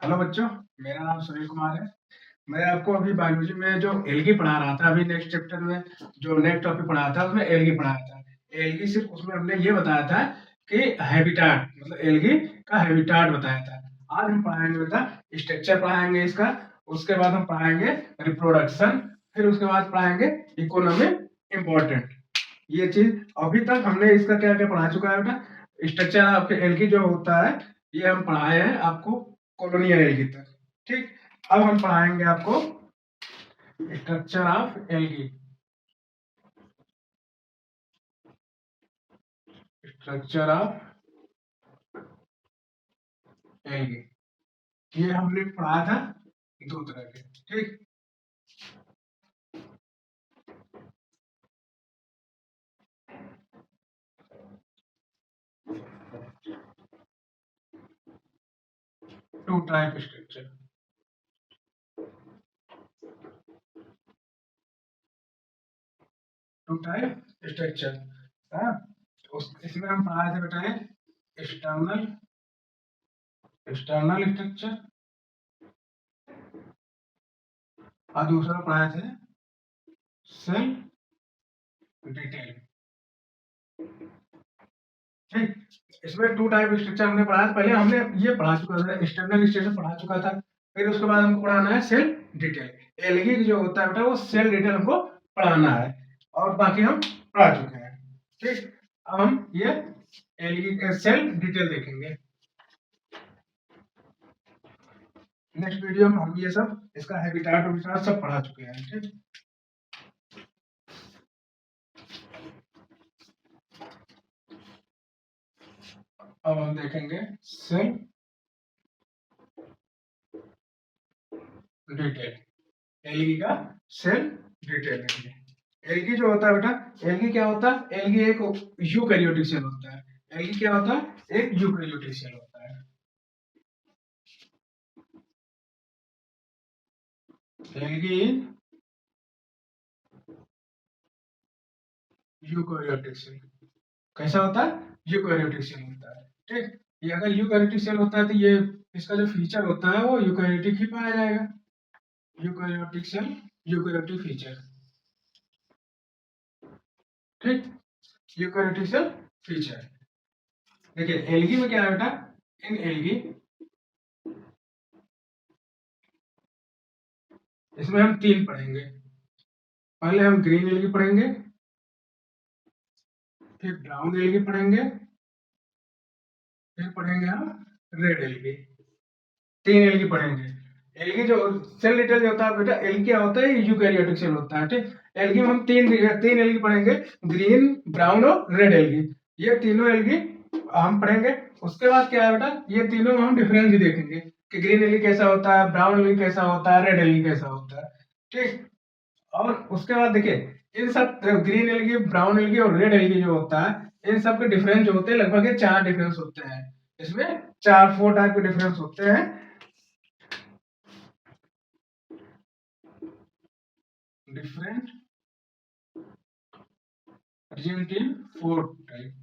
Hello बच्चों, मेरा नाम सुनील कुमार है। मैं आपको अभी बायोलॉजी में जो एल्गी पढ़ा रहा था, अभी नेक्स्ट चैप्टर में जो नेक्स्ट टॉपिक पढ़ाया था उसमें एल्गी पढ़ाया था। एल्गी सिर्फ उसमें हमने ये बताया था कि हैबिटाट मतलब एल्गी का हैबिटाट बताया था। आज हम पढ़ाएंगे बेटा स्ट्रक्चर पढ़ाएंगे इसका, उसके बाद हम पढ़ाएंगे रिप्रोडक्शन, फिर उसके बाद पढ़ाएंगे इकोनॉमी इम्पोर्टेंट। ये चीज अभी तक हमने इसका क्या क्या पढ़ा चुका है बेटा। स्ट्रक्चर आपके एल्गी जो होता है ये हम पढ़ाए हैं आपको कॉलोनियल एल्गी तक। ठीक, अब हम पढ़ाएंगे आपको structure of algae. Structure of algae ये हमने पढ़ा था दो तरह के। ठीक, two type structure. Two type structure हाँ, इसमें हम पढ़ाए थे बेटा एक्सटर्नल एक्सटर्नल स्ट्रक्चर और दूसरा पढ़ाए थे सेल डिटेल। ठीक, इसमें टू टाइप स्ट्रक्चर हमने पढ़ा था। पहले हमने ये पढ़ा चुका था, एक्सटर्नल स्ट्रक्चर पढ़ा चुका था। फिर उसके बाद हमको पढ़ाना है सेल डिटेल। एल्गी जो होता है बेटा वो सेल डिटेल हमको पढ़ाना है और बाकी हम पढ़ा चुके हैं। ठीक, अब हम ये एल्गी सेल डिटेल देखेंगे नेक्स्ट वीडियो में। हम ये सब इसका हैबिटाट सब पढ़ा चुके हैं। ठीक, अब हम देखेंगे सेल डिटेल। एल्गी का सेल डिटेल देखेंगे। एल्गी जो होता है बेटा, एल्गी क्या होता है? एल्गी एक यूकैरियोटिक सेल होता है। एल्गी क्या होता है? एक यूकैरियोटिक सेल होता है। एल्गी यूकैरियोटिक सेल कैसा होता है? यूकैरियोटिक सेल होता है। ठीक, ये अगर यूकैरियोटिक सेल होता है तो ये इसका जो फीचर होता है वो यूकैरियोटिक ही पाया जाएगा। Eukaryotic cell, eukaryotic feature. ठीक, यूकैरियोटिक सेल फीचर। देखिए एल्गी में क्या है बेटा, इन एल्गी इसमें हम तीन पढ़ेंगे। पहले हम ग्रीन एल्गी पढ़ेंगे, फिर ब्राउन एल्गी पढ़ेंगे, फिर पढ़ेंगे हम रेड एल्गी। तीन एल्गी पढ़ेंगे। एल्गी जो सेल डिटेल जो होता है बेटा, एल्गी क्या होता है? यूकैरियोटिक सेल होता है। ठीक, एल्गी में हम तीन तीन एल्गी पढ़ेंगे, ग्रीन, ब्राउन और रेड एल्गी। ये तीनों एल्गी हम पढ़ेंगे। उसके बाद क्या है बेटा, ये तीनों में हम डिफरेंस भी देखेंगे कि ग्रीन एल्गी कैसा होता है, ब्राउन एल्गी कैसा होता है, रेड एल्गी कैसा होता है। ठीक, और उसके बाद देखिए इन सब ग्रीन एल्गी, ब्राउन एल्गी और रेड एल्गी जो होता है इन सब के डिफरेंस जो होते हैं लगभग ये चार डिफरेंस होते हैं। इसमें चार फोर टाइप के डिफरेंस होते हैं। Different present in four type।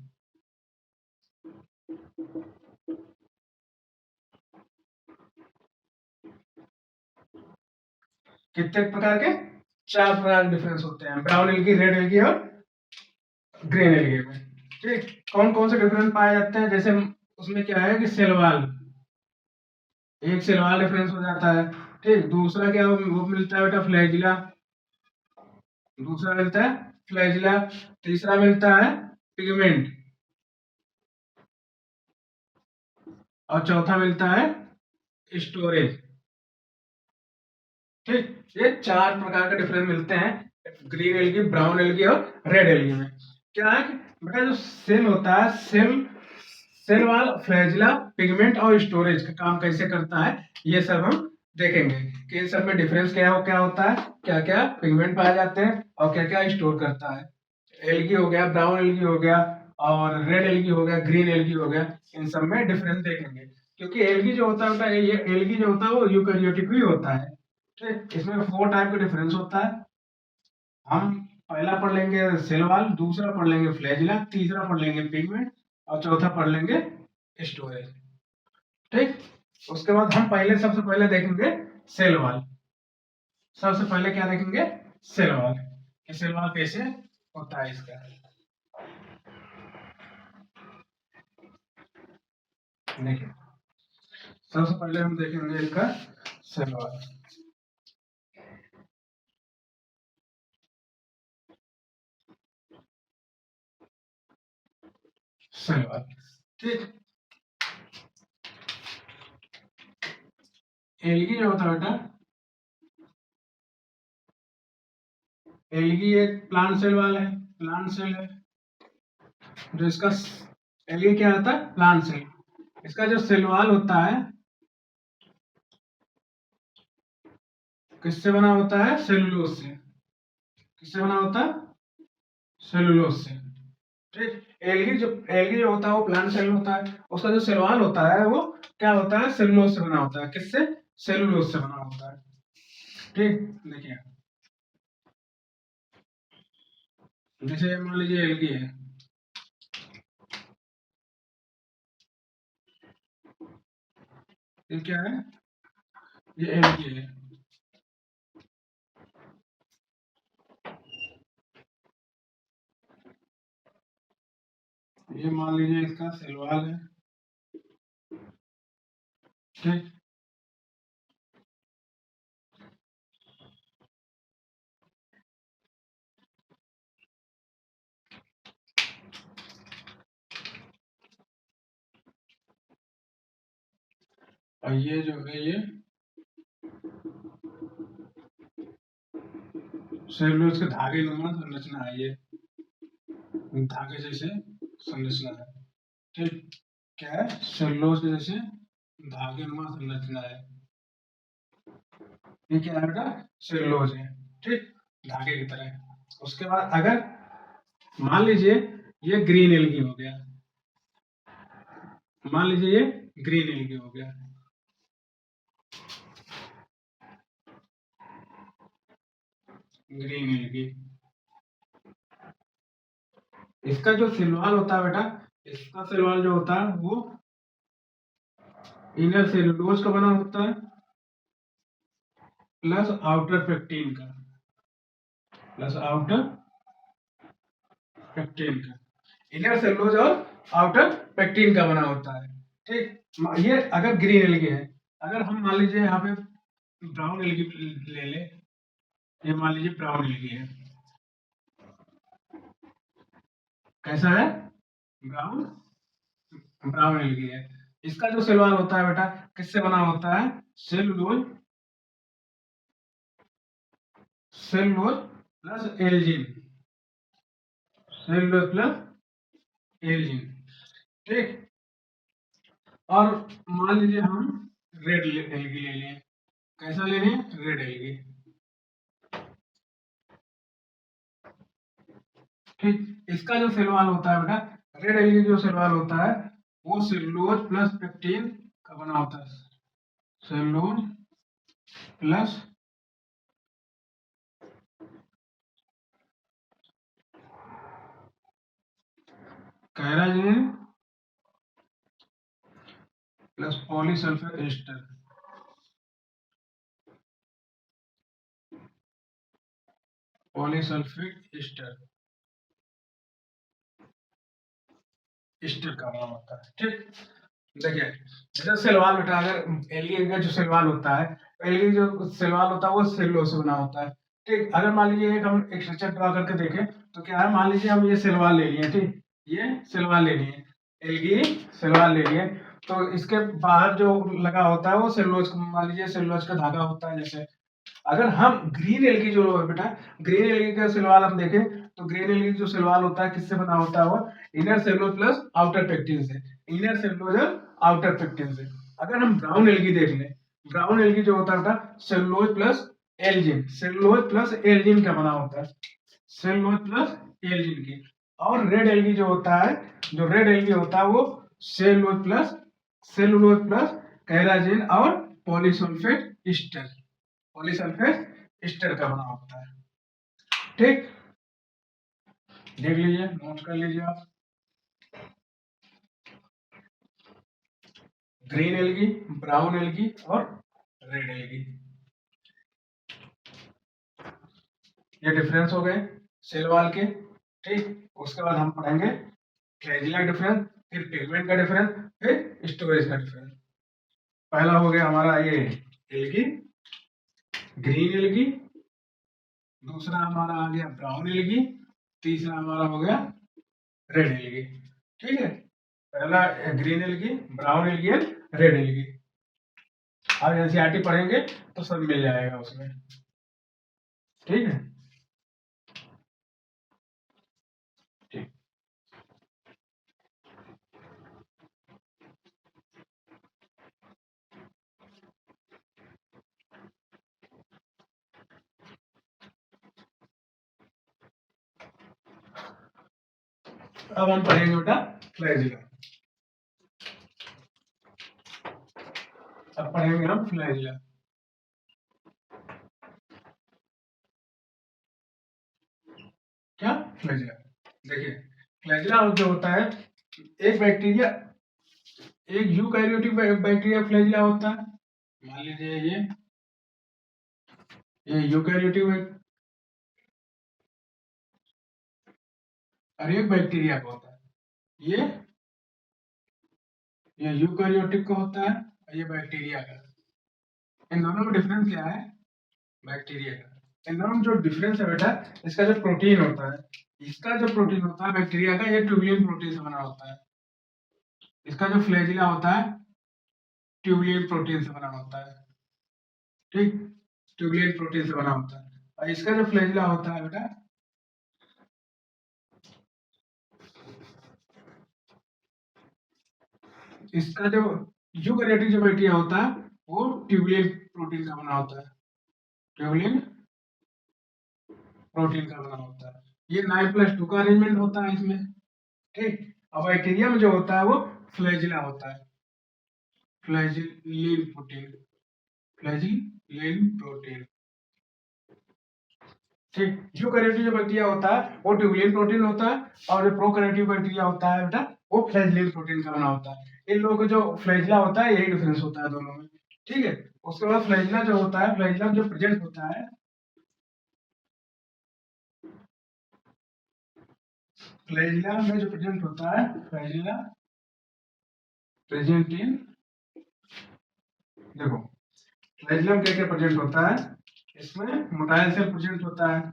कितने प्रकार के? चार प्रकार के डिफरेंस होते हैं ब्राउन एल्गी, रेड एल्गी और ग्रीन एल्गी में। ठीक, कौन कौन से डिफरेंस पाए जाते हैं? जैसे उसमें क्या है कि सेल वाल, एक सेल वाल डिफरेंस हो जाता है। ठीक, दूसरा क्या वो मिलता है बेटा फ्लैजिला, दूसरा मिलता है फ्लैजिला, तीसरा मिलता है पिगमेंट और चौथा मिलता है स्टोरेज। ठीक, ये चार प्रकार के डिफरेंस मिलते हैं ग्रीन एल्गी, ब्राउन एल्गी और रेड एल्गी में। क्या है कि बेटा जो सेल होता है, सेल वाल, फ्लैजिला, पिगमेंट और स्टोरेज का काम कैसे करता है ये सब हम देखेंगे कि इन सब में डिफरेंस क्या होता है, क्या क्या पिगमेंट पाए जाते हैं और क्या क्या स्टोर करता है। एल्गी हो गया, ब्राउन एल्गी हो गया और रेड एल्गी हो गया, ग्रीन एल्गी हो गया, इन सब में डिफरेंस देखेंगे। क्योंकि एल्गी जो होता है ये एल्गी जो होता है वो यूकैरियोटिक भी होता है। ठीक, इसमें फोर टाइप का डिफरेंस होता है। हम पहला पढ़ लेंगे सेल वाल, दूसरा पढ़ लेंगे फ्लैजिला, तीसरा पढ़ लेंगे पिगमेंट और चौथा पढ़ लेंगे स्टोरेज। ठीक, उसके बाद हम पहले सबसे पहले देखेंगे सेल वॉल। सबसे पहले क्या देखेंगे? Cell wall. सेल वॉल कैसे होता है इसका, देखिए सबसे पहले हम देखेंगे इसका सेल वॉल। सेल वॉल, ठीक। एलगी जो होता है बेटा, एलगी एक प्लांट सेल वॉल है, प्लांट सेल है। जो इसका एलगी क्या होता है? Plant cell. इसका जो सेल वॉल होता है किससे बना होता है? सेलुलोज से। किससे बना होता है? सेलुलोज से, ठीक। एलगी जो होता है वो प्लांट सेल होता है। उसका जो सेल वॉल होता है वो क्या होता है? सेलुलोज से बना होता है। किससे? सेलुलोज से बना होता है, ठीक। देखिए जैसे मान लीजिए एलगी है, ये क्या है? ये एलगी है। ये मान लीजिए इसका सेल वॉल है, ठीक। और ये जो है ये सेलुलोज के धागे नुमा संरचना है, ये धागे जैसे संरचना है, ठीक। क्या है? सेलुलोज के जैसे धागे नुमा संरचना है। ये क्या है बेटा? सेलुलोज है, ठीक। धागे की तरह। उसके बाद अगर मान लीजिए ये ग्रीन एल्गी हो गया, मान लीजिए ये ग्रीन एल्गी हो गया, ग्रीन एल्गी। इसका जो सेल वॉल होता है बेटा, इसका सेल वॉल जो होता है वो इनर सेलुलोज का बना होता है प्लस आउटर पेक्टिन का, प्लस आउटर पेक्टिन का। इनर सेलुलोज और आउटर पेक्टिन का बना होता है, ठीक। ये अगर ग्रीन एल्गी है। अगर हम मान लीजिए यहाँ पे ब्राउन एल्गी ले ले, ये मान लीजिए ब्राउन एल्गी है। कैसा है? ब्राउन, ब्राउन एल्गी है। इसका जो सेल वॉल होता है बेटा किससे बना होता है? Cellulose, cellulose plus Elgin, cellulose plus Elgin, ठीक। और मान लीजिए हम रेड एल्गी ले लें। कैसा ले लें? रेड एल्गी, ठीक। इसका जो सेल वॉल होता है बेटा, रेड एल्गी जो सेल वॉल होता है वो सेलुलोज प्लस पेक्टिन का बना होता है। Cellulose plus carrageenan plus polysulphate ester, polysulphate ester, ester का बना होता है, ठीक। देखिए जैसे सेलवाल बेटा, अगर एल्गी का जो सेलवाल होता है, एल्गी जो सेलवाल होता है वो सेलुलोज से बना होता है, ठीक। अगर मान लीजिए हम एक स्ट्रक्चर ड्रा करके देखें तो क्या है, मान लीजिए हम ये सेलवाल ले लिए, ठीक। ये सेलवाल ले लिए, एल्गी सेलवाल ले लिए। तो इसके बाहर जो लगा होता है वो सेलुलोज, मान लीजिए सेलुलोज का धागा होता है। जैसे अगर हम ग्रीन एल्गी जो है बेटा, ग्रीन एल्गी का सेलवाल हम देखें तो ग्रीन एल्गी जो सेलवाल होता है किससे बना होता है? वो inner cellulose plus outer pectin से, इनर सेलुलोज और आउटर पेक्टिन से। अगर हम ब्राउन एल्गी देख लें, ब्राउन एल्गी जो होता है cellulose plus Elgin, cellulose plus Elgin का बना होता है, सेलुलोज प्लस एल्जिन की। और रेड एल्गी जो होता है, जो रेड एल्गी होता है वो cellulose plus, cellulose plus carrageen और पॉलीसल्फेट ईस्टर, पॉलीसल्फेट ईस्टर का बना होता है, ठीक। देख लीजिए, नोट कर लीजिए आप। ग्रीन एल्गी, ब्राउन एल्गी और रेड एल्गी। ये डिफरेंस हो गए सेल वॉल के। ठीक, उसके बाद हम पढ़ेंगे फ्लैजिला डिफरेंस, फिर पिगमेंट का डिफरेंस, फिर स्टोरेज का डिफरेंस। पहला हो गया हमारा ये एल्गी, ग्रीन एल्गी। दूसरा हमारा आ गया ब्राउन एल्गी। तीसरा हमारा हो गया रेड एल्गी। ठीक है, पहला ग्रीन एल्गी, ब्राउन एल्गी और रेड एल्गी। अब एनसीईआरटी पढ़ेंगे तो सब मिल जाएगा उसमें। ठीक है, ठीक। अब हम पढ़ेंगे बेटा फ्लैजिला। अब पढ़ेंगे हम फ्लैजिला। क्या फ्लैजिला? देखिए, फ्लैजिला जो होता है, एक बैक्टीरिया, एक यूकैरियोटिक बैक्टीरिया फ्लैजिला होता है। मान लीजिए ये यूकैरियोटिक, और एक बैक्टीरिया का होता है। ये यूकैरियोटिक का होता है और ये बैक्टीरिया का। इन दोनों में डिफरेंस क्या है? बैक्टीरिया का। इन दोनों में जो डिफरेंस है बेटा, इसका जो प्रोटीन होता है, इसका जो प्रोटीन होता है बैक्टीरिया का, ये ट्यूबुलिन प्रोटीन से बना होता है। इसका जो फ्लैजिला होता है ट्यूबुलिन प्रोटीन से बना होता है। ठीक, ट्यूबुलिन प्रोटीन से बना होता है। और इसका जो फ्लैजिला होता है बेटा, इसका जो यूकैरियोटिक जो बैक्टीरिया होता है वो ट्यूबुलिन प्रोटीन का बना होता है। ट्यूबुलिन प्रोटीन का बना होता है। ये 9+2 का अरेंजमेंट होता है इसमें। ठीक, और बैक्टीरिया में जो होता है वो फ्लैजिला होता है। Flagellin protein, flagellin protein. ठीक, यूकैरियोटिक जो बैक्टीरिया होता है वो ट्यूबुलिन प्रोटीन होता है, और जो प्रोकैरियोटिक बैक्टीरिया होता है बेटा वो फ्लैजिलिन प्रोटीन का बना होता है। इन लोगों का जो फ्लैजिला होता है यही डिफरेंस होता है दोनों में। ठीक है, उसके बाद फ्लैजिला जो होता है, फ्लैजिला जो प्रेजेंट होता है, फ्लैजिला में जो प्रेजेंट होता है, फ्लैजिला प्रेजेंट इन, देखो फ्लैजिला में क्या क्या प्रेजेंट होता है, इसमें मोटाइल सेल प्रेजेंट होता है,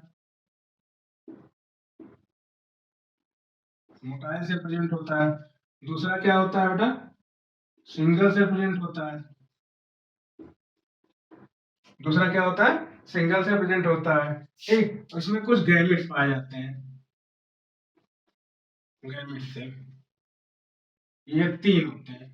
मोटाइल सेल प्रेजेंट होता है। दूसरा क्या होता है बेटा, सिंगल सेल प्रेजेंट होता है। दूसरा क्या होता है, सिंगल सेल प्रेजेंट होता है। ठीक, उसमें कुछ गैमेट्स पाए जाते हैं, गैमेट सेल, ये 3 होते हैं।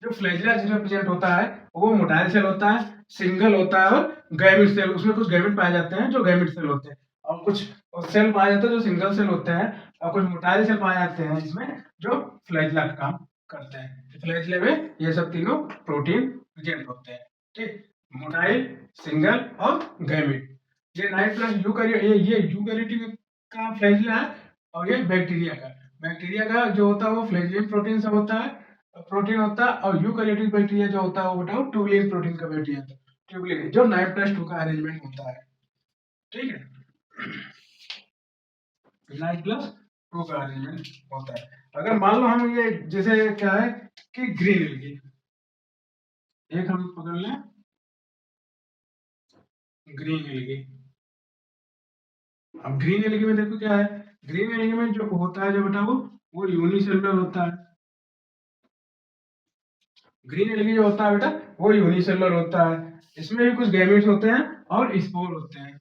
जो फ्लैजिला जिसमें प्रेजेंट होता है वो मोटाइल सेल होता है, सिंगल होता है और गैमेट सेल, उसमें कुछ गैमेट पाए जाते हैं जो गैमेट सेल होते हैं, और कुछ सेल पाए जाते हैं जो सिंगल सेल होते हैं, और कुछ मोटाइल सेल पाए जाते हैं इसमें जो फ्लैजिला का काम करते हैं। फ्लैजिला में ये सब तीनों प्रोटीन प्रेजेंट होते हैं। ठीक, मोटाइल, सिंगल और गैमेट। ये 9+ ये यूकैरियोटिक का फ्लैजिला है, और ये बैक्टीरिया का। बैक्टीरिया का जो होता है वो फ्लैजिलिन प्रोटीन से होता है, प्रोटीन होता है, और यूकैरियोटिक बैक्टीरिया जो होता है वो बेटा ट्यूबुलिन प्रोटीन का बैक्टीरिया होता है। ट्यूबुलिन जो 9+2 का अरेंजमेंट होता है। ठीक है, 9+2 का अरेंजमेंट होता है। अगर मान लो हम ये जैसे क्या है कि ग्रीन एल्गी, एक हम पकड़ लें ग्रीन एल्गी। अब ग्रीन एल्गी में देखो क्या है, ग्रीन एल्गी में जो होता है जो बेटा वो यूनिसेलुलर होता है। ग्रीन एल्गी जो होता है बेटा वो यूनिसेलुलर होता है। इसमें भी कुछ गैमेट्स होते हैं और स्पोर होते हैं,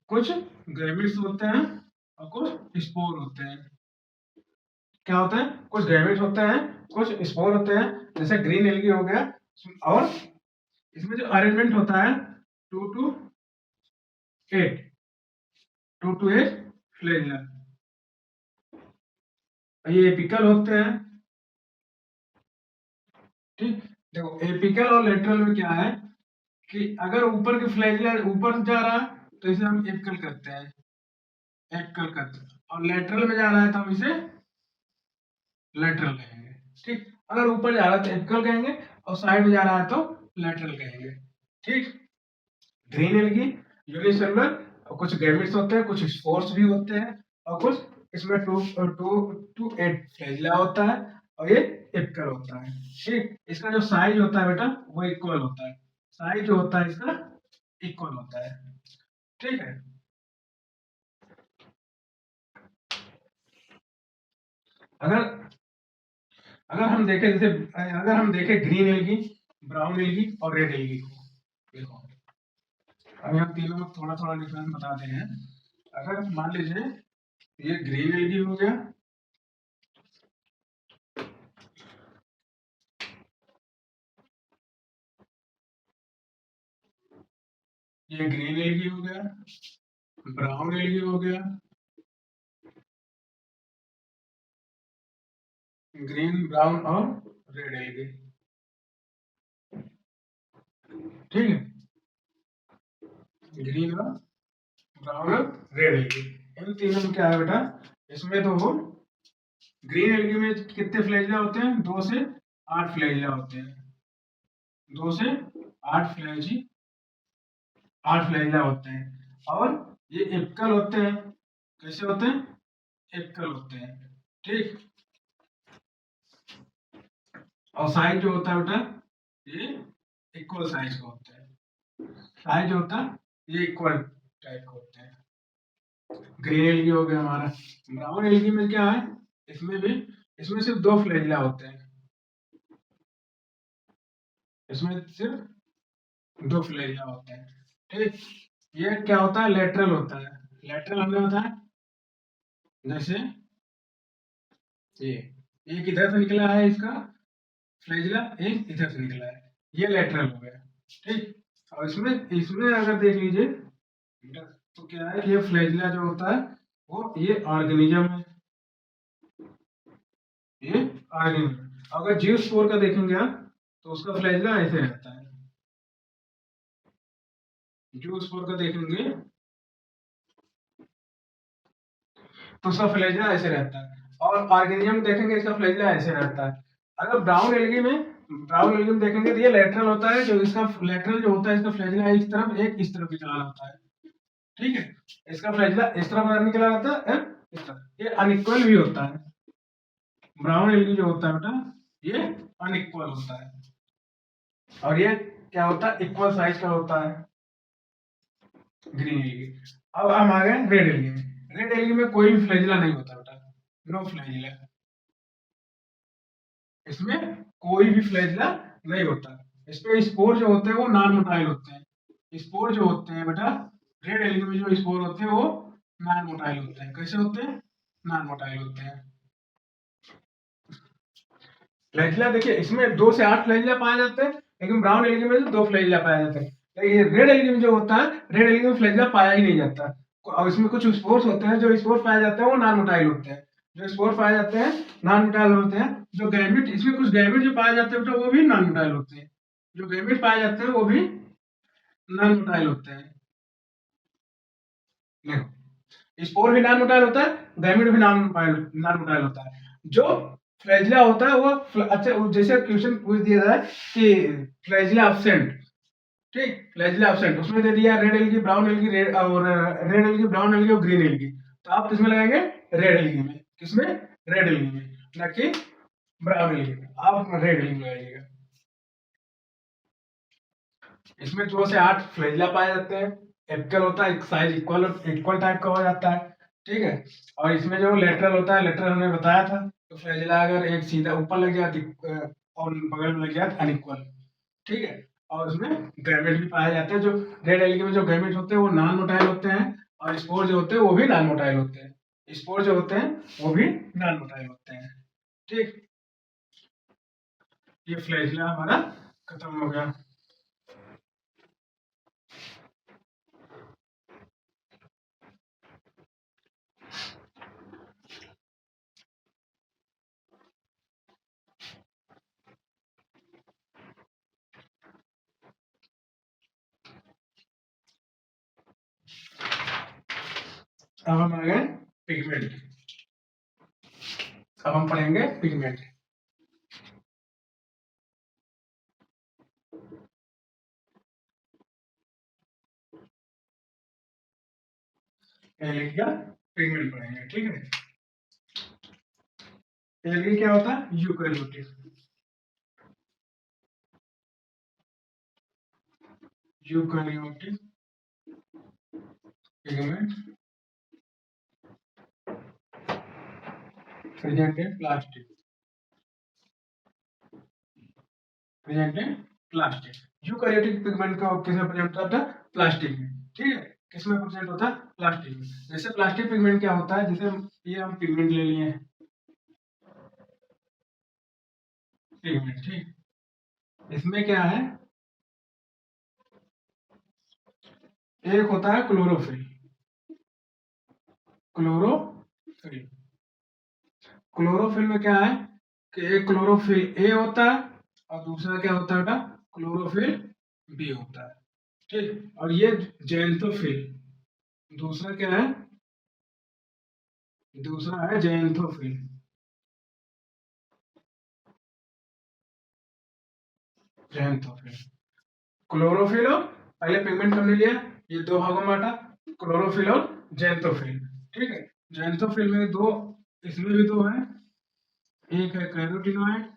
कुछ गैमेट्स होते हैं और कुछ स्पोर होते हैं। क्या होता है, कुछ गैमेट्स होते हैं, कुछ स्पोर होते हैं, जैसे ग्रीन एल्गी हो गया। और इसमें जो अरेंजमेंट होता है 2 to 8, 2 to 8 फ्लैजिला। ये एपिकल होते हैं। ठीक, देखो एपिकल और लेटरल में क्या है कि अगर ऊपर की फ्लैजिला ऊपर जा रहा है तो इसे हम एपिकल करते हैं, एपिकल करते हैं, और लेटरल में जा रहा है तो हम इसे लेटरल कहेंगे। ठीक, अगर ऊपर जा रहा है तो एपिकल कहेंगे और साइड में जा रहा है तो लैटरल कहेंगे। ठीक। ग्रीन एल्गी यूनिसेलुलर, और कुछ गैमेट्स होते हैं, कुछ स्पोर्स भी होते हैं, और कुछ इसमें two two to eight flagella होता है, और ये एपिकल होता है। ठीक। इसका जो साइज होता है बेटा वो इक्वल होता है, साइज जो होता है इसका इक्वल होता है। ठीक है। अगर अगर हम देखें जैसे अगर हम देखें ग्रीन एल्गी, ब्राउन एल्गी और रेड एल्गी को, देखो अब यहाँ तीनों में थोड़ा थोड़ा डिफरेंस बताते हैं। अगर मान लीजिए ये ग्रीन एल्गी हो गया, ये ग्रीन एल्गी हो गया, ब्राउन एल्गी हो गया, ग्रीन ब्राउन और रेड एल्गी। ठीक है, ग्रीन और ब्राउन और रेड एल्गी, इन तीनों में क्या है बेटा, इसमें तो वो ग्रीन एल्गी में कितने फ्लैजिला होते हैं, 2 से 8 फ्लैजिला होते हैं, 2 से 8 फ्लैजिला होते हैं। और ये एपिकल होते हैं, कैसे होते हैं, एपिकल होते हैं। ठीक। और साइज जो होता है बेटा ये इक्वल साइज का होता है, साइज जो होता है ये इक्वल टाइप का होते हैं। ग्रीन एल्गी हो गया हमारा। ब्राउन एल्गी में क्या है, इसमें सिर्फ 2 फ्लैजिला होते हैं, इसमें सिर्फ 2 फ्लैजिला होते हैं। ठीक। ये क्या होता है, लेटरल होता है। लेटरल हमने बताया, जैसे ये एक इधर से निकला है इसका फ्लैजिला, एक इधर से निकला है, ये लेटरल हो गया। ठीक। और इसमें इसमें अगर देख लीजिए तो क्या है कि ये फ्लैजिला जो होता है वो ये ऑर्गेनिज्म है, ये ऑर्गेनिज्म। अगर जियोस्पोर का देखेंगे आप तो उसका फ्लैजिला ऐसे रहता है, जियोस्पोर का देखेंगे तो उसका फ्लैजिला ऐसे रहता है, और ऑर्गेनिज्म देखेंगे इसका फ्लैजिला ऐसे रहता है। अगर ब्राउन एल्गी में देखेंगे तो ये लेटरल होता है, जो इसका लेटरल जो होता है इसका फ्लैजिला इस तरफ एक इस तरफ निकला होता है। ठीक है, इसका फ्लैजिला इस तरफ निकला रहता है, इस तरफ। ये अनइक्वल भी होता है, ब्राउन एल्गी जो होता है बेटा ये अनइक्वल होता है, और ये क्या होता है, इक्वल साइज का होता है, ग्रीन एल्गी। अब हम आ गए रेड एल्गी में। रेड एल्गी में कोई भी फ्लैजिला नहीं होता बेटा, नो फ्लैजिला, इसमें कोई भी फ्लैजिला नहीं होता। इसमें स्पोर जो होते हैं वो नॉन मोटाइल होते हैं, स्पोर जो होते हैं बेटा रेड एल्गी में जो स्पोर होते हैं वो नॉन मोटाइल होते हैं। कैसे होते हैं, नॉन मोटाइल होते हैं। फ्लैजिला देखिए इसमें 2 से 8 फ्लैजिला पाए जाते हैं, लेकिन ब्राउन एल्गी में तो 2 फ्लैजिला पाए जाते हैं। लेकिन रेड एल्गी में जो होता है, रेड एल्गी में फ्लैजिला पाया ही नहीं जाता। और इसमें कुछ स्पोर्स होते हैं, जो स्पोर्स पाए जाते हैं वो नॉन मोटाइल होते हैं, जो स्पोर पाए जाते हैं नॉन मोटाइल होते हैं। जो गैमेट, इसमें कुछ गैमेट जो पाए जाते हैं तो वो भी नॉन मोटाइल होते हैं, जो गैमेट पाए जाते हैं वो भी नॉन मोटाइल होते हैं। देखो स्पोर भी नॉन मोटाइल होता है, गैमेट भी नॉन मोटाइल होता है। जो फ्लैजिला होता है वो अच्छा जैसे क्वेश्चन पूछ दिया जाए कि फ्लैजिला एब्सेंट, ठीक, फ्लैजिला एब्सेंट उसमें दे दिया red algae, brown algae, red algae, brown algae और ग्रीन एल्गी, तो आप किसमें लगाएंगे, रेड एल्गी में। किसमें, रेड एल्गी में, ना कि ब्राउन एल्गी में। आप रेड एल्गी में लगाइएगा। इसमें 2 से 8 फ्लैजिला पाए जाते हैं, एपिकल होता है, साइज इक्वल इक्वल टाइप का हो जाता है। ठीक है। और इसमें जो लेटरल होता है, लेटरल हमने बताया था, तो फ्लैजिला अगर एक सीधा ऊपर लग जाए और बगल में लग जाए अनइक्वल। ठीक है। और उसमें गैमेट भी पाया जाता है, जो रेड एल्गी में जो गैमेट होते हैं वो नॉन मोटाइल होते हैं, और स्पोर जो होते हैं वो भी नॉन मोटाइल होते हैं, स्पोर जो होते हैं वो भी नॉन मोटाइल होते हैं। ठीक। ये फ्लैजिला हमारा खत्म हो गया। अब हम आ गए पिगमेंट। अब हम पढ़ेंगे पिगमेंट। एलगी का पिगमेंट पढ़ेंगे, ठीक है। एलगी क्या होता है? Eukaryotic, eukaryotic pigment present in plastic, present in plastic. Eukaryotic pigment का किसमें प्रेजेंट होता है? प्लास्टिक में, ठीक है। किसमें प्रेजेंट होता है? प्लास्टिक में। जैसे प्लास्टिक पिगमेंट क्या होता है, जैसे ये हम पिगमेंट ले लिए हैं, पिगमेंट, ठीक। इसमें क्या है, एक होता है क्लोरोफिल, क्लोरोफिल। क्लोरोफिल में क्या है कि एक क्लोरोफिल ए होता है और दूसरा क्या होता है बेटा? क्लोरोफिल बी होता है, ठीक। और ये जैंथोफिल, दूसरा क्या है? दूसरा है जैंथोफिल, जैंथोफिल। क्लोरोफिल और पहले पिगमेंट हमने लिया, ये दो भागों में बांटा, क्लोरोफिल और जैंथोफिल, ठीक है। जैंथोफिल में दो, इसमें भी दो है, एक है कैरोटीनॉइड,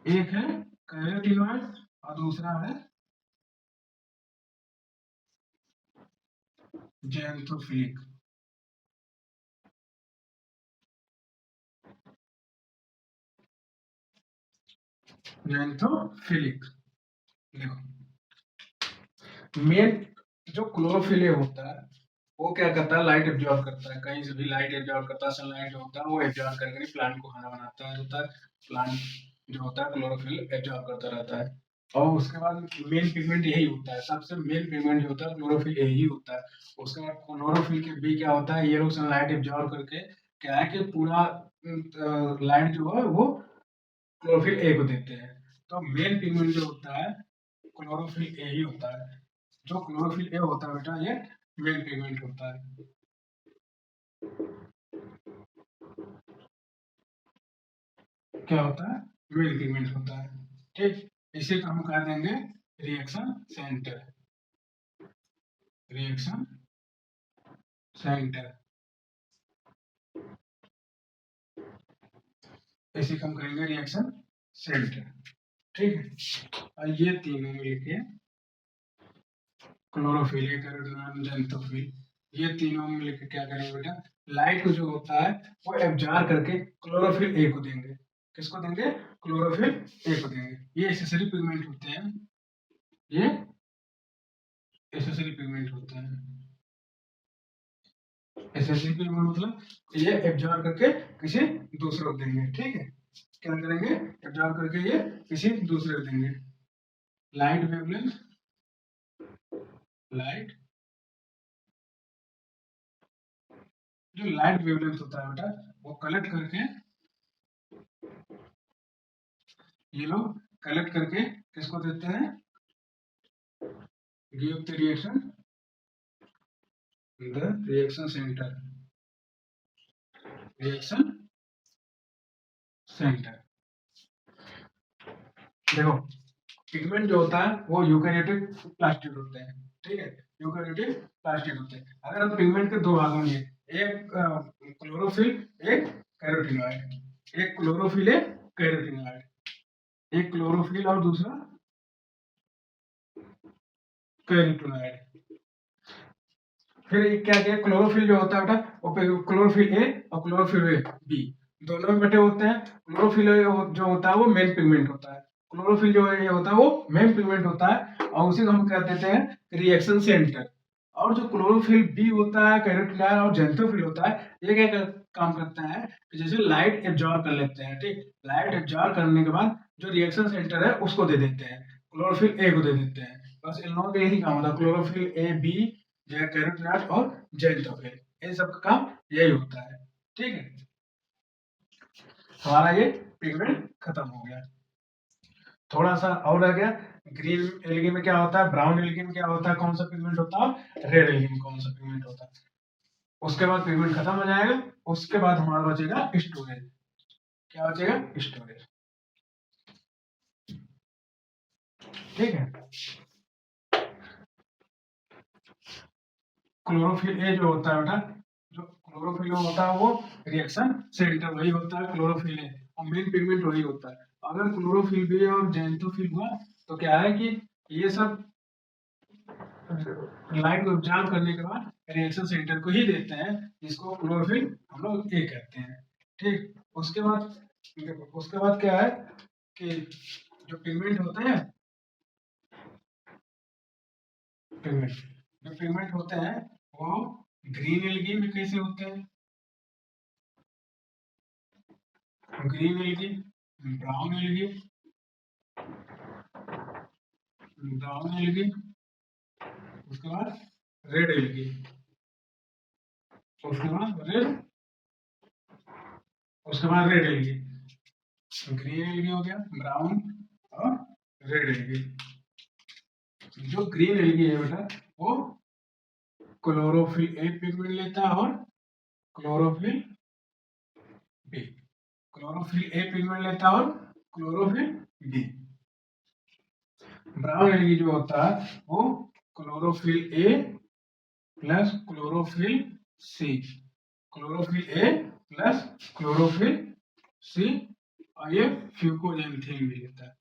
एक है कैरोटीनॉइड और दूसरा है जैंथोफिलिक, जैंथोफिलिक। देखो, मेन जो क्लोरोफिल होता है वो क्या करता है? लाइट एब्जॉर्ब करता है, कहीं से भी लाइट एब्जॉर्ब करता है, सनलाइट जो होता है वो एब्जॉर्ब करके प्लांट को खाना बनाता है, होता है प्लांट जो होता है क्लोरोफिल एब्जॉर्ब करता रहता है। और उसके बाद मेन पिगमेंट यही होता है, सबसे मेन पिगमेंट जो होता है क्लोरोफिल यही होता है। उसके बाद क्लोरोफिल के बी क्या होता है, ये लोग सनलाइट एब्जॉर्ब करके क्या है कि पूरा लाइट जो है वो क्लोरोफिल ए को देते हैं। तो मेन पिगमेंट जो होता है क्लोरोफिल ए ही होता है। जो क्लोरोफिल ए होता है बेटा, ये मेन पिगमेंट होता है। क्या होता है? मेन पिगमेंट होता है, ठीक। इसे हम कह देंगे रिएक्शन सेंटर, रिएक्शन सेंटर, इसे हम कहेंगे रिएक्शन सेंटर, ठीक है। और ये तीनों मिलके क्लोरोफिल, जैंथोफिल, ये तीनों मिलके क्या करेंगे बेटा? लाइट को जो होता है वो एब्जॉर्ब करके क्लोरोफिल ए को देंगे। किसको देंगे? क्लोरोफिल ए को देंगे। ये एसेसरी पिगमेंट होते हैं, ये एसेसरी पिगमेंट होते हैं। एसेसरी पिगमेंट मतलब ये एब्जॉर्ब करके किसी दूसरे को देंगे, ठीक है। क्या करेंगे? एब्जॉर्ब करके ये किसी दूसरे को देंगे। लाइट वेवलेंथ, लाइट, जो लाइट वेवलेंथ होता है बेटा वो कलेक्ट करके, ये लोग कलेक्ट करके किसको देते हैं? Give the reaction, the reaction centre, reaction centre. देखो, पिगमेंट जो होता है वो यूकैरियोटिक प्लास्टिड होते हैं, ठीक है। यूकैरियोटिक प्लास्टिड होते हैं। अगर हम पिगमेंट के दो भागों में, एक क्लोरोफिल, एक कैरोटीनॉइड, एक क्लोरोफिल, एक कैरोटीनॉइड, एक क्लोरोफिल और दूसरा कैरोटीनॉइड। फिर एक क्या किया, क्लोरोफिल जो होता है बेटा वो क्लोरोफिल ए और क्लोरोफिल बी दोनों में बटे होते हैं। क्लोरोफिल जो होता है वो मेन पिगमेंट होता है, क्लोरोफिल जो ये होता है वो मेन पिगमेंट होता है और उसी को हम कह देते हैं रिएक्शन सेंटर। और जो क्लोरोफिल बी होता है, कैरोटीनॉइड और जैंथोफिल होता है, ये क्या काम करता है कि जैसे लाइट एब्जॉर्ब कर लेते हैं, ठीक। लाइट एब्जॉर्ब करने के बाद जो रिएक्शन सेंटर है उसको दे देते हैं, क्लोरोफिल ए को दे देते हैं। बस इन लोगों का यही काम होता है, क्लोरोफिल ए बी, कैरोटीनॉइड और जैंथोफिल, इन सब का काम यही होता है, ठीक है। हमारा ये पिगमेंट खत्म हो गया। थोड़ा सा और रह गया, ग्रीन एल्गी में क्या होता है, ब्राउन एल्गी में क्या होता है, कौन सा पिगमेंट होता है, रेड एल्गी में कौन सा पिगमेंट होता है। उसके बाद पिगमेंट खत्म हो जाएगा। उसके बाद हमारा बचेगा स्टोरेज। क्या बचेगा? स्टोरेज, ठीक है। क्लोरोफिल ए जो होता है बेटा, जो क्लोरोफिल होता है वो रिएक्शन सेंटर वही होता है क्लोरोफिल ए, और मेन पिगमेंट वही होता है। अगर क्लोरोफिल बी और जेंथोफिल हुआ तो क्या है कि ये सब लाइट को एब्जॉर्ब करने के बाद रिएक्शन सेंटर को ही देते हैं, जिसको क्लोरोफिल हम लोग ए कहते हैं। ठीक, उसके बाद क्या है कि जो पिगमेंट होते हैं, पिगमेंट जो पिगमेंट होते हैं वो ग्रीन एल्गी में कैसे होते हैं, green algae, brown algae, brown algae, उसके बाद रेड एल्गी, उसके बाद रेड, उसके बाद रेड एल्गी, ग्रीन एल्गी हो गया, ब्राउन और रेड एल्गी। जो ग्रीन एल्गी है बेटा वो क्लोरोफिल ए पिगमेंट लेता है और chlorophyll B, chlorophyll A pigment लेता है और क्लोरोफिल बी। ब्राउन एल्गी जो होता है वो chlorophyll A plus chlorophyll C, chlorophyll A plus chlorophyll C, और ये फ्यूकोजेंथीन भी लेता है,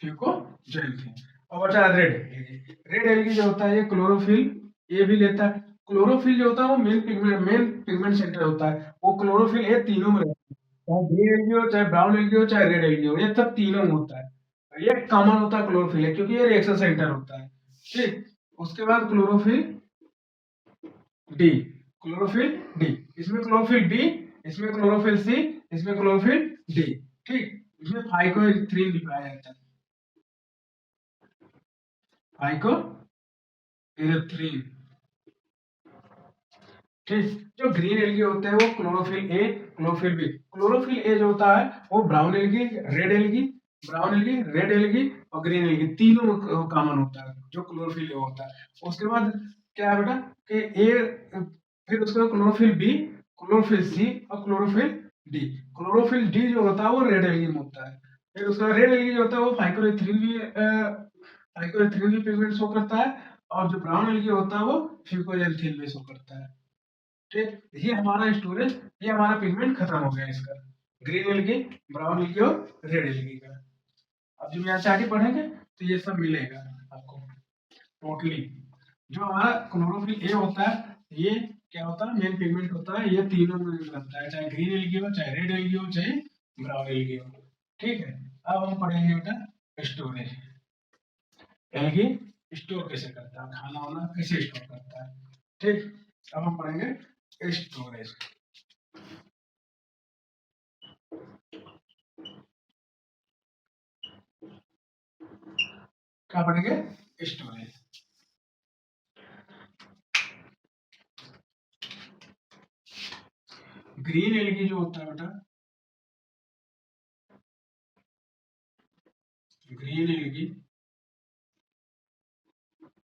फ्यूकोजेंथीन। और बचा रेड एल्गी, रेड एल्गी जो होता है ये क्लोरोफिल ए भी लेता है। क्लोरोफिल जो होता है वो मेन पिगमेंट सेंटर होता है, वो क्लोरोफिल ए तीनों में रहता है, चाहे ग्रीन एल्गी हो, चाहे ब्राउन एल्गी हो, चाहे रेड एल्गी हो, ये सब तीनों में होता है। और ये कॉमन होता है क्लोरोफिल है, क्योंकि ये रिएक्शन सेंटर होता है। ठीक, उसके बाद क्लोरोफिल डी, क्लोरोफिल डी, इसमें क्लोरोफिल बी, इसमें क्लोरोफिल सी, इसमें क्लोरोफिल डी। ठीक, इसमें फाइकोएरिथ्रिन भी पाया जाता है, फाइकोएरिथ्रिन। ठीक, जो ग्रीन एल्गी होते हैं वो chlorophyll A, chlorophyll B, chlorophyll A जो होता है वो brown algae, red algae, brown algae, red algae और ग्रीन एल्गी तीनों कॉमन होता है जो क्लोरोफिल ए होता है। उसके बाद क्या है बेटा कि ए, फिर उसके बाद क्लोरोफिल बी, क्लोरोफिल सी और क्लोरोफिल डी। क्लोरोफिल डी जो होता है वो रेड एल्गी में होता है। फिर उसका रेड एल्गी जो होता है वो फाइकोएरिथ्रिन भी पिगमेंट शो करता है, और जो ब्राउन एल्गी होता है वो फ्यूकोजेंथीन भी शो करता है। ठीक, ये हमारा स्टोरेज, ये हमारा पिगमेंट खत्म हो गया इसका, ग्रीन एल्गी, ब्राउन एल्गी और रेड एल्गी का। अब जब यहाँ से आगे पढ़ेंगे तो ये सब मिलेगा आपको टोटली। जो हमारा क्लोरोफिल ए होता है ये क्या होता है, मेन पिगमेंट होता है, ये तीनों में बनता है, चाहे ग्रीन एल्गी हो, चाहे रेड एल्गी हो, चाहे ब्राउन एल्गी हो। ठीक है, अब हम पढ़ेंगे बेटा स्टोरेज, एल्गी स्टोर कैसे करता है, खाना वाना कैसे स्टोर करता है। ठीक, अब हम पढ़ेंगे स्टोरेज। क्या पढ़ेंगे, स्टोरेज। ग्रीन एल्गी जो होता है बेटा, ग्रीन एल्गी,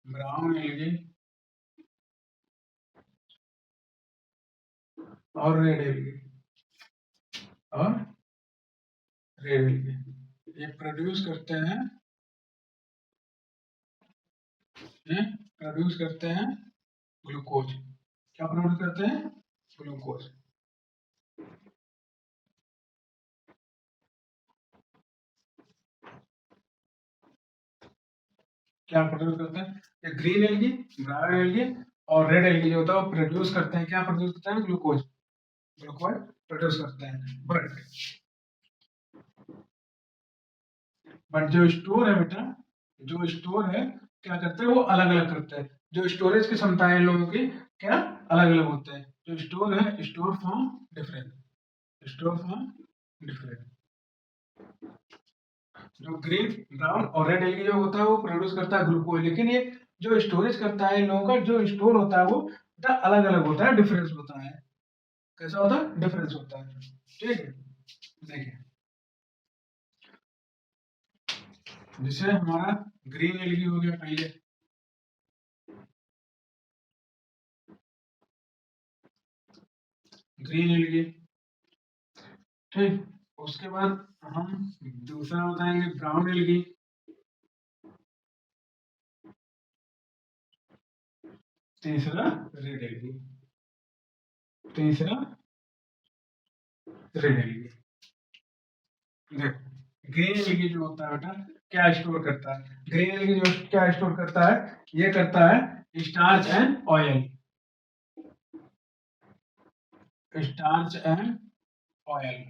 ब्राउन एल्गी और रेड एल्गी, और रेड एल्गी ये प्रोड्यूस करते हैं, ये प्रोड्यूस करते हैं ग्लूकोज। क्या प्रोड्यूस करते हैं, ग्लूकोज। क्या प्रोड्यूस करते हैं, ये ग्रीन एल्गी, ब्राउन एल्गी और रेड एल्गी जो होता है वो प्रोड्यूस करते हैं, क्या प्रोड्यूस करते हैं, ग्लूकोज, ग्लूकोज प्रोड्यूस करते हैं। बट जो स्टोर है बेटा, जो स्टोर है क्या करते हैं वो अलग अलग करते हैं, जो स्टोरेज की क्षमता है इन लोगों की क्या अलग अलग होते हैं। जो स्टोर है, store form different, store form different. जो ग्रीन, ब्राउन और रेड एल्गी जो होता है वो प्रोड्यूस करता है ग्लूकोज, लेकिन ये जो स्टोरेज करता है इन लोगों का जो स्टोर होता है वो बेटा अलग अलग होता है, डिफरेंस होता है। कैसा होता है, डिफरेंस होता है। ठीक है, देखिए जैसे हमारा ग्रीन एल्गी हो गया पहले, ग्रीन एल्गी। ठीक, उसके बाद हम दूसरा बताएंगे ब्राउन एल्गी, तीसरा रेड एलगी, तीसरा रेड एलगी। देखो ग्रीन एलगी जो होता है बेटा क्या स्टोर करता है, ग्रीन एलगी जो क्या स्टोर करता है, ये करता है starch and oil, starch and oil.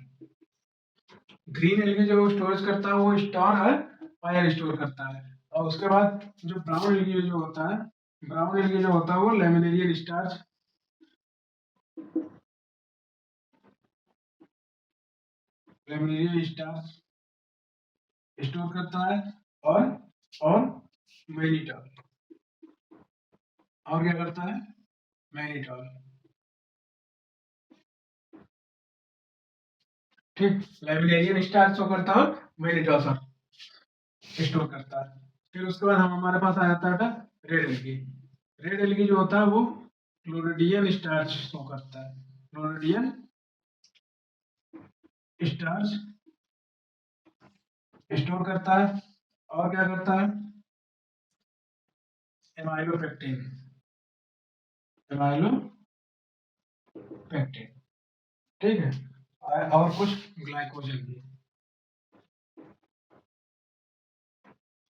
Green algae जो स्टोरेज करता है वो स्टार है, ऑयल स्टोर करता है। और उसके बाद जो ब्राउन एलगी जो होता है, ब्राउन एलगी जो होता है वो laminarin starch, laminarin starch store करता है। और और मैनिटॉल, और क्या करता है, मैनिटॉल। ठीक, लैमिनेरियन स्टार्च शो करता है और मैनिटॉल स्टोर करता है। फिर उसके बाद हम हमारे पास आ जाता है रेड एलगी। रेड एलगी जो होता है वो क्लोरिडियन स्टार्च शो करता है, क्लोरिडियन स्टार्च स्टोर करता है। और क्या करता है, एमाइलोपेक्टिन, एमाइलोपेक्टिन। ठीक है, और कुछ ग्लाइकोजन भी,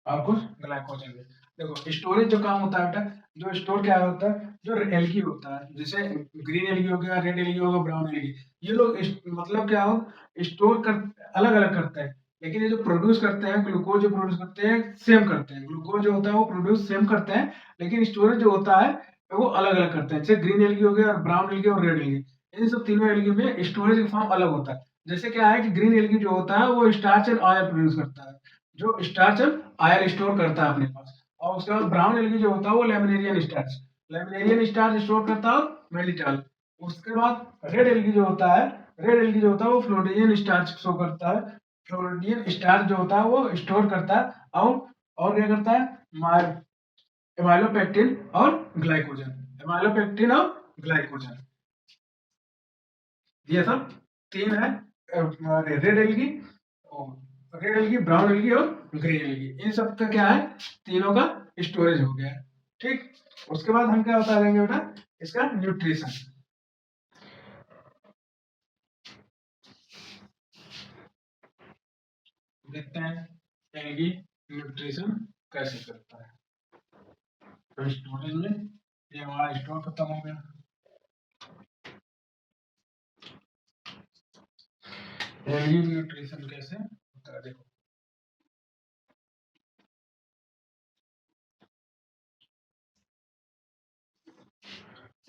और कुछ ग्लाइकोजन भी। देखो स्टोरेज जो काम होता है बेटा, जो स्टोर क्या होता है, जो एलगी होता है, जैसे ग्रीन एलगी हो गया, रेड एलगी हो गया, ब्राउन एलगी, ये लोग मतलब क्या हो, स्टोर कर अलग अलग करते हैं, लेकिन ये जो प्रोड्यूस करते हैं, ग्लूकोज जो प्रोड्यूस करते हैं सेम करते हैं, ग्लूकोज जो होता है वो प्रोड्यूस सेम करते हैं, लेकिन स्टोरेज जो होता है वो अलग अलग करते हैं। जैसे ग्रीन एलगी हो गया और ब्राउन एलगी और रेड एलगी, इन सब तीनों एलगी में स्टोरेज का फॉर्म अलग होता है। जैसे क्या है कि ग्रीन एलगी जो होता है वो स्टार्च एंड ऑयल प्रोड्यूस करता है, जो स्टार्च आयर स्टोर करता है अपने पास। और उसके बाद ब्राउन एलगी जो होता है वो laminarin starch, laminarin starch store करता है मेलिटॉल। उसके बाद रेड एलगी जो होता है, रेड एलगी जो होता है वो फ्लोरिडियन स्टार्च शो करता है, फ्लोरिडियन स्टार्च जो होता है वो स्टोर करता है। और क्या करता है, एमाइलोपेक्टिन और ग्लाइकोजन, एमाइलोपेक्टिन और ग्लाइकोजन, ये सब तीन है। Red algae, red algae, brown algae और ग्रीन एलगी, इन सब का क्या है, तीनों का स्टोरेज हो गया है। ठीक, उसके बाद हम क्या बता देंगे बेटा, इसका न्यूट्रिशन। देखते हैं एलगी न्यूट्रिशन कैसे करता है। तो स्टोरेज में ये हमारा स्टोर खत्म हो गया, एलगी न्यूट्रिशन कैसे होता है देखो।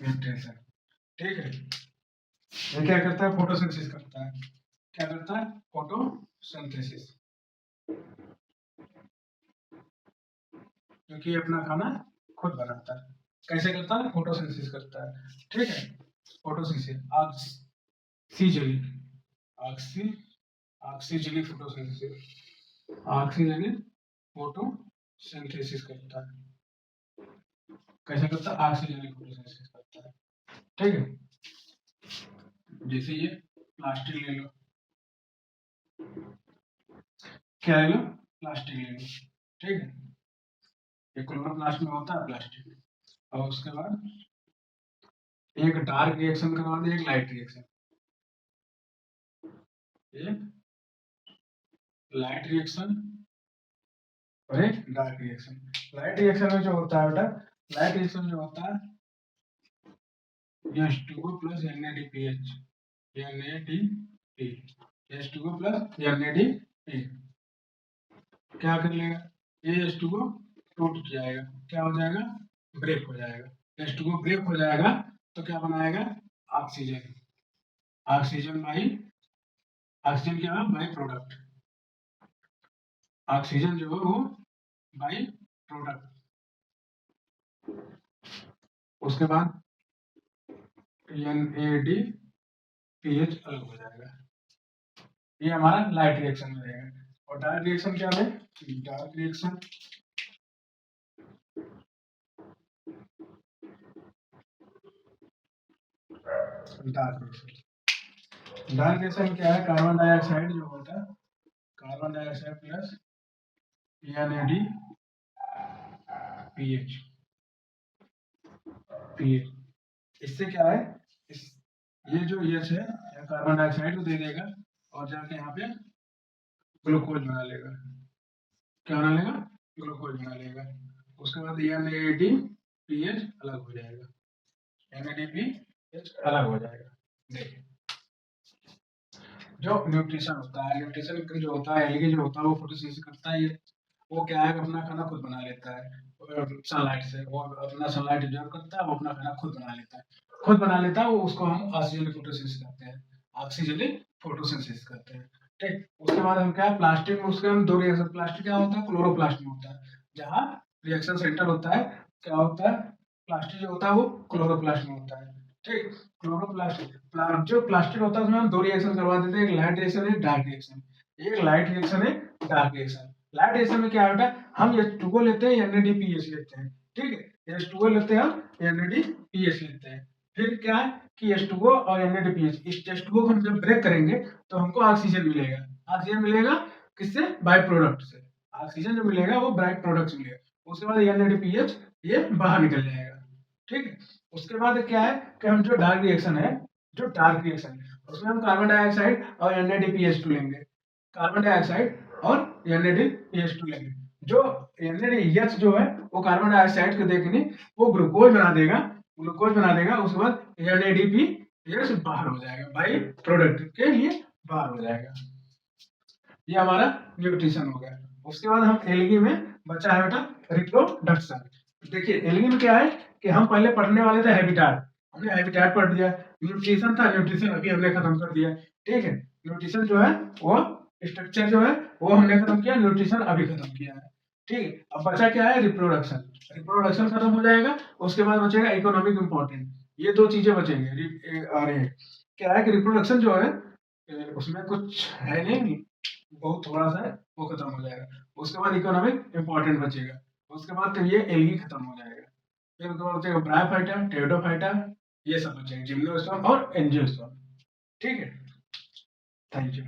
न्यूट्रिशन, ठीक है, ये क्या करता है, फोटोसिंथेसिस करता है। क्या करता है, फोटोसिंथेसिस, क्योंकि ये अपना खाना खुद बनाता है। कैसे करता है, फोटोसिंथेसिस करता है। ठीक है, photosynthesis, oxygen, oxy oxygen photosynthesis, oxygen photosynthesis करता है। कैसे करता है, ऑक्सीजन फोटोसिंथेसिस करता है। ठीक है, जैसे ये प्लास्टिक ले लो, क्या ले लो, प्लास्टिक ले लो। ठीक है, ये क्लोरोप्लास्ट में होता है प्लास्टिक। और उसके बाद एक डार्क रिएक्शन करवा दे, एक लाइट रिएक्शन, एक लाइट रिएक्शन और एक डार्क रिएक्शन। लाइट रिएक्शन में जो होता है बेटा, लाइट रिएक्शन जो होता है H2O plus NADPH, NADP, H2O plus NADP क्या कर लेगा, ये H2O टूट जाएगा, क्या हो जाएगा, ब्रेक हो जाएगा। H2O ब्रेक हो जाएगा तो क्या बनाएगा, ऑक्सीजन, ऑक्सीजन बाई, ऑक्सीजन क्या है, बाई प्रोडक्ट, ऑक्सीजन जो है वो बाई प्रोडक्ट। उसके बाद NADPH अलग हो जाएगा, ये हमारा लाइट रिएक्शन में रहेगा। और डार्क रिएक्शन क्या है, dark reaction, dark reaction, dark reaction क्या है, कार्बन डाइऑक्साइड जो होता है, carbon dioxide plus NADPH, pH. इससे क्या है, इस ये जो एच है कार्बन डाइऑक्साइड को दे देगा और जाके यहाँ पे ग्लूकोज बना लेगा। क्या बना लेगा? ग्लूकोज बना लेगा। उसके बाद NADPH अलग हो जाएगा, NADPH अलग हो जाएगा। देखिए जो न्यूट्रिशन होता है, न्यूट्रिशन जो होता है, एलगी जो होता है वो फोटोसिंथेसिस करता है। ये वो क्या है, अपना खाना खुद बना लेता है सनलाइट से। वो अपना सनलाइट एब्जॉर्ब करता है, वो अपना खाना खुद बना लेता है। खुद बना लेता है वो, उसको हम ऑक्सीजन फोटोसिंथेसिस कहते हैं। ऑक्सीजन फोटोसिंथेसिस कहते हैं। ठीक, उसके बाद हम क्या, प्लास्टिक में उसके हम दो रिएक्शन, प्लास्टिक क्या होता है, क्लोरोप्लास्ट में होता है। जहाँ रिएक्शन सेंटर होता है, क्या होता है, प्लास्टिक जो होता है वो क्लोरोप्लास्ट में होता है। ठीक, क्लोरोप्लास्ट जो प्लास्टिक होता है उसमें हम दो रिएक्शन करवा देते हैं, एक लाइट रिएक्शन, एक डार्क रिएक्शन। एक लाइट रिएक्शन है, डार्क रिएक्शन। लाइट रिएक्शन में क्या होता है, हम H2O लेते हैं, NADPH लेते हैं। ठीक है, H2O लेते हैं, NADPH लेते हैं। फिर क्या है कि H2O और NADPH, इस H2O को हम जब ब्रेक करेंगे तो हमको ऑक्सीजन मिलेगा। ऑक्सीजन मिलेगा किससे? बाय प्रोडक्ट से। ऑक्सीजन जो मिलेगा वो बाय प्रोडक्ट से मिलेगा। उसके बाद NADPH ये बाहर निकल जाएगा। ठीक है, उसके बाद क्या है कि हम जो डार्क रिएक्शन है, जो डार्क रिएक्शन है उसमें हम कार्बन डाइऑक्साइड और NADPH2 लेंगे। कार्बन डाइऑक्साइड और NADPH2 लेंगे। जो NADH जो है वो कार्बन डाइऑक्साइड को देखने वो ग्लूकोज बना देगा, ग्लूकोज बना देगा। उसके बाद NADPH बाहर हो जाएगा, बाई प्रोडक्ट के लिए बाहर हो जाएगा। ये हमारा न्यूट्रिशन हो गया। उसके बाद हम एल्गी में बचा है बेटा रिप्रोडक्शन। देखिए एल्गी में क्या है कि हम पहले पढ़ने वाले थे हैबिटाट, हमने हैबिटाट पढ़ दिया। न्यूट्रिशन था, न्यूट्रिशन अभी हमने खत्म कर दिया। ठीक है, न्यूट्रिशन जो है वो स्ट्रक्चर जो है वो हमने खत्म किया, न्यूट्रिशन अभी खत्म किया है। ठीक है, अब बचा क्या है, रिप्रोडक्शन। रिप्रोडक्शन खत्म हो जाएगा, उसके बाद बचेगा इकोनॉमिक इंपॉर्टेंट। ये दो चीजें बचेंगे। अरे क्या है कि रिप्रोडक्शन जो है उसमें कुछ है नहीं, बहुत थोड़ा सा है, वो खत्म हो जाएगा। उसके बाद इकोनॉमिक इंपॉर्टेंट बचेगा। उसके बाद तो ये एल्गी खत्म हो जाएगा। फिर उसके बाद बचेगा ब्रायोफाइटा, टेरिडोफाइटा, ये सब बचेंगे, जिम्नोस्पर्म और एंजियोस्पर्म। ठीक है, थैंक यू।